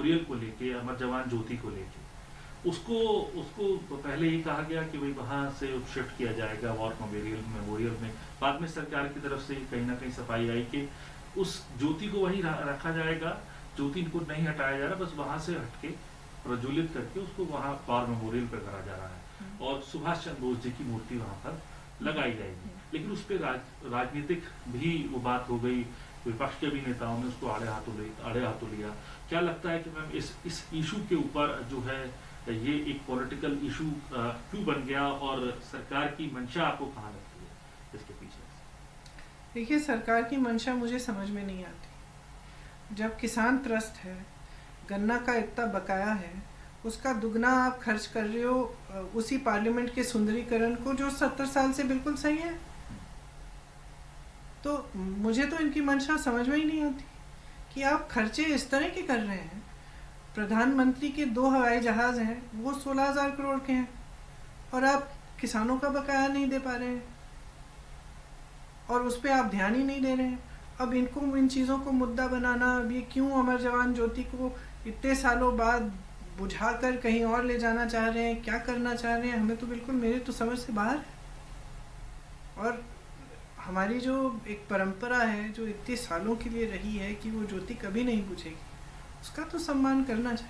Memorial को लेके, अमर जवान ज्योति को लेके, उसको उसको पहले ही कहा गया कि भाई वहाँ से शिफ्ट किया जाएगा वॉर मेमोरियल में। बाद में सरकार की तरफ से कहीं ना कहीं सफाई आई कि उस ज्योति को वहीं रखा जाएगा, ज्योति को नहीं हटाया जा रहा, बस वहाँ से हटके प्रज्वलित करके उसको वहाँ वॉर मेमोरियल पर करा जा रहा है और सुभाष चंद्र बोस जी की मूर्ति वहाँ पर लगाई जाएगी। लेकिन उस पर राजनीतिक भी वो बात हो गई, विपक्ष के भी नेताओं ने उसको आड़े हाथों लिया। क्या लगता है कि मैम इस इशू के ऊपर जो है ये एक पॉलिटिकल इशू क्यों बन गया और सरकार की मंशा आपको कहाँ लगती है इसके पीछे? देखिए, सरकार की मंशा मुझे समझ में नहीं आती। जब किसान त्रस्त है, गन्ना का इतना बकाया है, उसका दुगना आप खर्च कर रहे हो उसी पार्लियामेंट के सुंदरीकरण को जो 70 साल से बिल्कुल सही है। तो मुझे तो इनकी मंशा समझ में ही नहीं आती कि आप खर्चे इस तरह के कर रहे हैं। प्रधानमंत्री के 2 हवाई जहाज हैं, वो 16,000 करोड़ के हैं और आप किसानों का बकाया नहीं दे पा रहे हैं और उस पर आप ध्यान ही नहीं दे रहे हैं। अब इनको इन चीज़ों को मुद्दा बनाना, अब ये क्यों अमर जवान ज्योति को इतने सालों बाद बुझाकर कहीं और ले जाना चाह रहे हैं, क्या करना चाह रहे हैं, हमें तो बिल्कुल, मेरे तो समझ से बाहर है। और हमारी जो एक परंपरा है जो इतने सालों के लिए रही है कि वो ज्योति कभी नहीं बुझेगी, उसका तो सम्मान करना चाहिए।